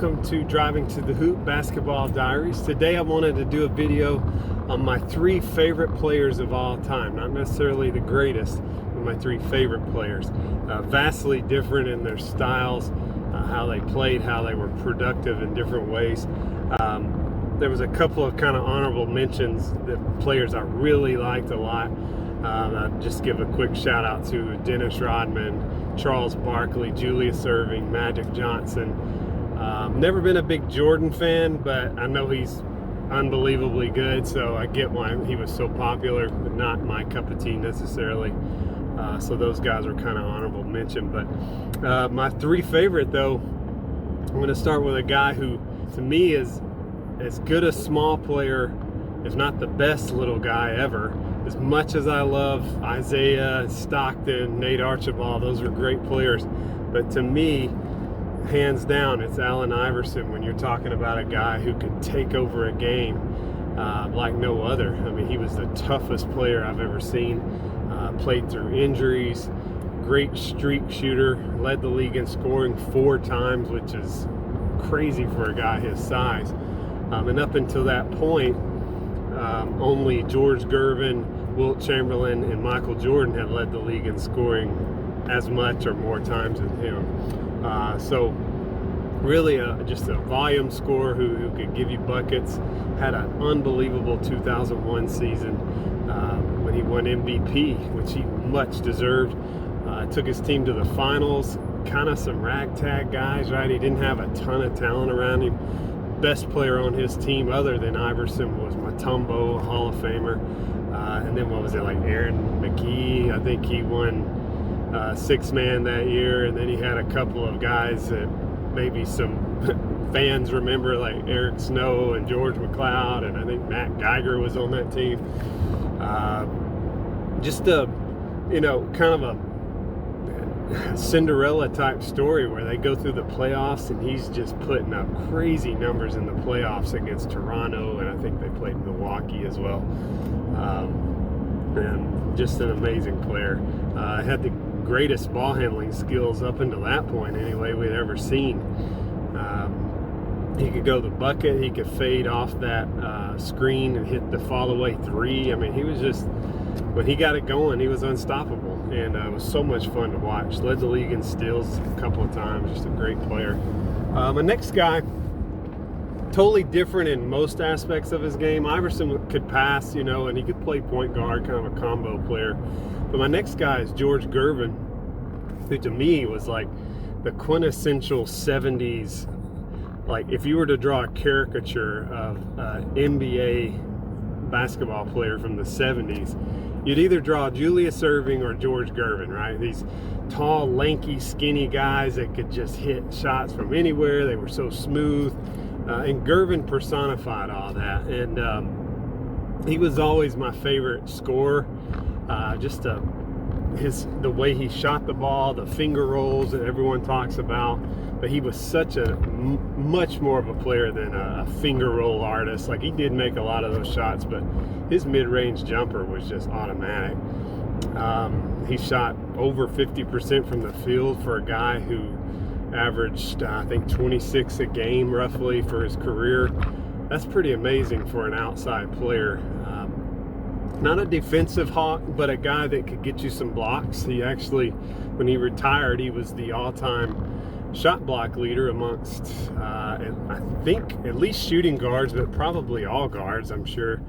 welcome to Driving to the Hoop Basketball Diaries. Today I wanted to do a video on my 3 favorite players of all time. Not necessarily the greatest, but my 3 favorite players. Vastly different in their styles, how they played, how they were productive in different ways. There was a couple of kind of honorable mentions that players I really liked a lot. I'll just give a quick shout out to Dennis Rodman, Charles Barkley, Julius Erving, Magic Johnson. Never been a big Jordan fan, but I know he's unbelievably good, so I get why he was so popular, but not my cup of tea necessarily. So those guys are kind of honorable mention. But my 3 favorite, though, I'm going to start with a guy who, to me, is as good a small player, if not the best little guy ever. As much as I love Isaiah, Stockton, Nate Archibald, those are great players. But to me, hands down, it's Allen Iverson when you're talking about a guy who could take over a game like no other. I mean, he was the toughest player I've ever seen. Played through injuries, great streak shooter, led the league in scoring 4 times, which is crazy for a guy his size. And up until that point, only George Gervin, Wilt Chamberlain, and Michael Jordan had led the league in scoring as much or more times as him. So really just a volume scorer who could give you buckets. Had an unbelievable 2001 season when he won MVP, which he much deserved. Took his team to the finals. Kind of some ragtag guys, right? He didn't have a ton of talent around him. Best player on his team other than Iverson was Mutombo, a Hall of Famer. And then what was it, like Aaron McGee? I think he won 6-man that year. And then he had a couple of guys that maybe some fans remember, like Eric Snow and George McLeod. And I think Matt Geiger was on that team. Just a, kind of a Cinderella type story where they go through the playoffs and he's just putting up crazy numbers in the playoffs against Toronto, and I think they played Milwaukee as well. And just an amazing player. Had the greatest ball handling skills up until that point anyway we'd ever seen. He could go the bucket, he could fade off that screen and hit the fall away 3. I mean, he was just, when he got it going, he was unstoppable. And it was so much fun to watch. Led the league in steals a couple of times. Just a great player. My next guy, totally different in most aspects of his game. Iverson could pass, and he could play point guard, kind of a combo player. But my next guy is George Gervin, who to me was like the quintessential 70s. Like if you were to draw a caricature of an NBA basketball player from the 70s, you'd either draw Julius Erving or George Gervin, right? These tall, lanky, skinny guys that could just hit shots from anywhere. They were so smooth. And Gervin personified all that. And he was always my favorite scorer. Just the way he shot the ball, the finger rolls that everyone talks about. But he was such a much more of a player than a finger roll artist. Like, he did make a lot of those shots, but his mid-range jumper was just automatic. He shot over 50% from the field for a guy who averaged, I think, 26 a game roughly for his career. That's pretty amazing for an outside player. Not a defensive hawk, but a guy that could get you some blocks. He actually, when he retired, he was the all-time shot block leader amongst, I think, at least shooting guards, but probably all guards, I'm sure,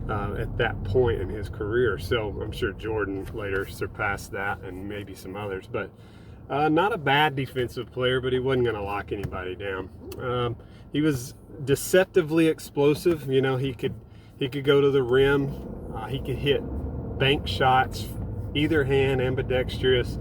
at that point in his career. So I'm sure Jordan later surpassed that and maybe some others. But not a bad defensive player, but he wasn't going to lock anybody down. He was deceptively explosive. He could go to the rim. He could hit bank shots, either hand, ambidextrous.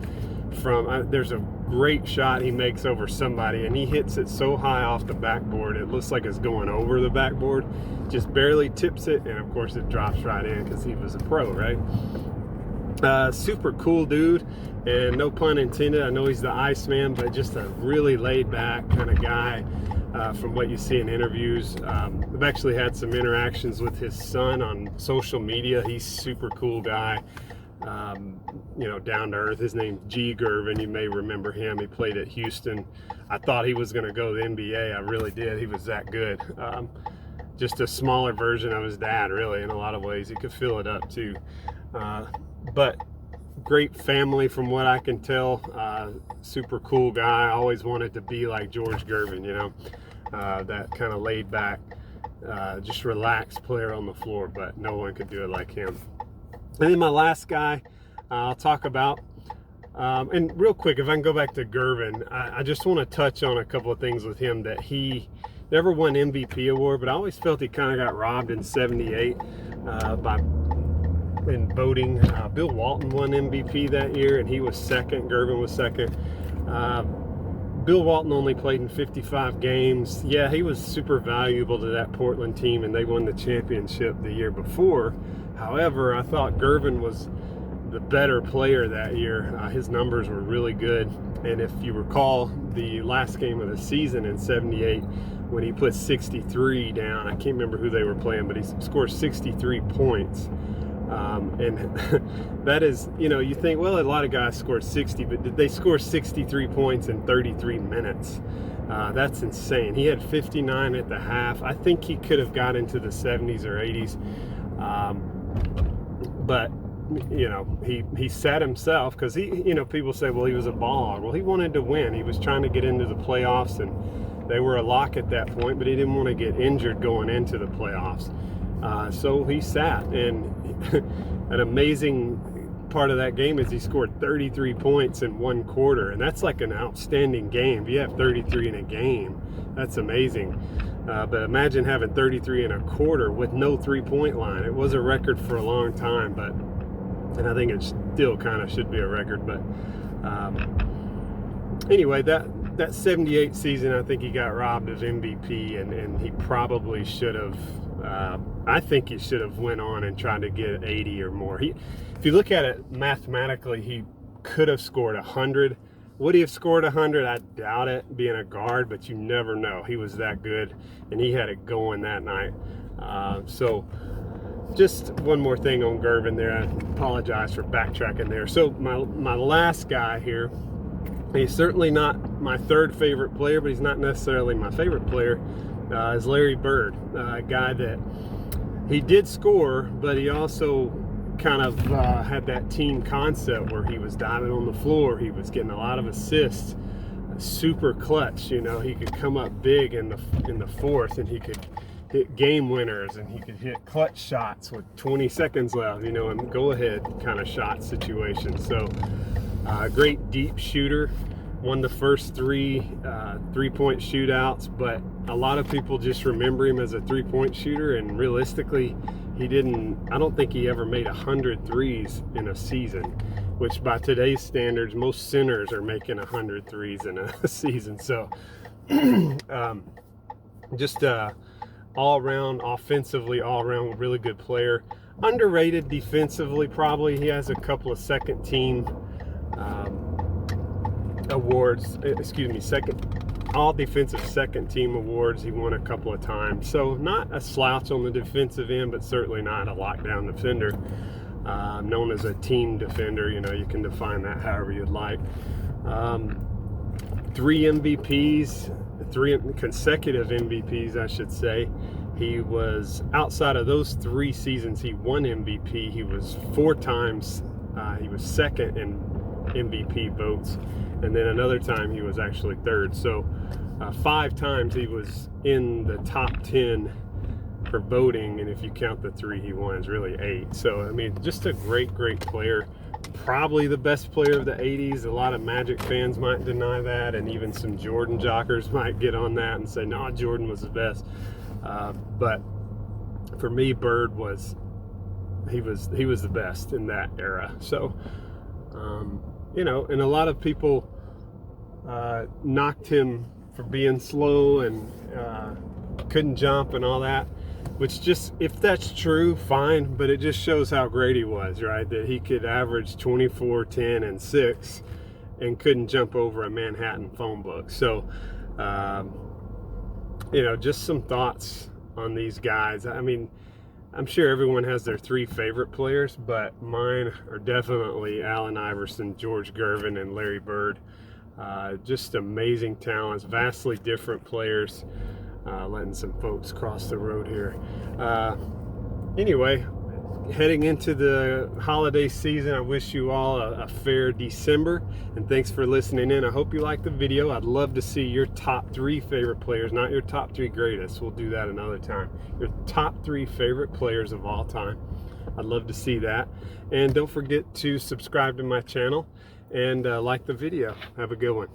There's a great shot he makes over somebody, and he hits it so high off the backboard it looks like it's going over the backboard, just barely tips it, and of course it drops right in because he was a pro, right? Super cool dude, and no pun intended, I know he's the Iceman, but just a really laid back kind of guy. From what you see in interviews, I've actually had some interactions with his son on social media. He's a super cool guy. down to earth. His name's G. Gervin. You may remember him. He played at Houston. I thought he was going to go to the NBA. I really did. He was that good. Just a smaller version of his dad, really, in a lot of ways. He could fill it up, too. But great family from what I can tell. Super cool guy. Always wanted to be like George Gervin, that kind of laid back, just relaxed player on the floor, but no one could do it like him. And then my last guy I'll talk about, and real quick, if I can go back to Gervin, I just want to touch on a couple of things with him. That he never won MVP award, but I always felt he kind of got robbed in '78 in voting. Bill Walton won MVP that year, and he was second. Gervin was second. Bill Walton only played in 55 games. Yeah, he was super valuable to that Portland team, and they won the championship the year before. However, I thought Gervin was the better player that year. His numbers were really good. And if you recall the last game of the season in '78, when he put 63 down, I can't remember who they were playing, but he scored 63 points. And that is, you think, well, a lot of guys scored 60, but did they score 63 points in 33 minutes? That's insane. He had 59 at the half. I think he could have got into the 70s or 80s. But he sat himself because people say, well, he was a ball hog. Well, he wanted to win. He was trying to get into the playoffs, and they were a lock at that point, but he didn't want to get injured going into the playoffs. So he sat, and an amazing part of that game is he scored 33 points in one quarter, and that's like an outstanding game. If you have 33 in a game, that's amazing. But imagine having 33 in a quarter with no three-point line. It was a record for a long time, and I think it still kind of should be a record. But anyway, that 78 season, I think he got robbed of MVP, and he probably should have. I think he should have went on and tried to get 80 or more. If you look at it mathematically, he could have scored 100. Would he have scored 100? I doubt it, being a guard, but you never know. He was that good, and he had it going that night. So just one more thing on Gervin there. I apologize for backtracking there. So my last guy here, he's certainly not my third favorite player, but he's not necessarily my favorite player, is Larry Bird, a guy that he did score, but he also kind of had that team concept where he was diving on the floor. He was getting a lot of assists, super clutch. He could come up big in the fourth, and he could hit game winners, and he could hit clutch shots with 20 seconds left, and go ahead kind of shot situations. So great deep shooter. Won the first three-point shootouts, but a lot of people just remember him as a three-point shooter, and realistically, I don't think he ever made 100 threes in a season, which by today's standards, most centers are making 100 threes in a season. So just all-around, offensively, all-around really good player. Underrated defensively, probably. He has a couple of second-team awards, all defensive second team awards. He won a couple of times, so not a slouch on the defensive end, but certainly not a lockdown defender. Known as a team defender, you can define that however you'd like. 3 MVPs, 3 consecutive MVPs, I should say. He was, outside of those 3 seasons he won MVP, he was 4 times, he was second in MVP votes, and then another time he was actually third. So 5 times he was in the top 10 for voting, and if you count the 3 he won, it's really 8. So just a great player. Probably the best player of the 80s. A lot of Magic fans might deny that, and even some Jordan jockers might get on that and say, no, Jordan was the best. But for me, Bird was the best in that era. So and a lot of people knocked him for being slow and couldn't jump and all that, which just, if that's true, fine, but it just shows how great he was, right? That he could average 24, 10, and 6 and couldn't jump over a Manhattan phone book. So, just some thoughts on these guys. I'm sure everyone has their 3 favorite players, but mine are definitely Allen Iverson, George Gervin, and Larry Bird. Just amazing talents, vastly different players. Letting some folks cross the road here. Anyway, heading into the holiday season, I wish you all a fair December, and thanks for listening in. I hope you liked the video. I'd love to see your top 3 favorite players, not your top 3 greatest. We'll do that another time. Your top 3 favorite players of all time. I'd love to see that. And don't forget to subscribe to my channel and like the video. Have a good one.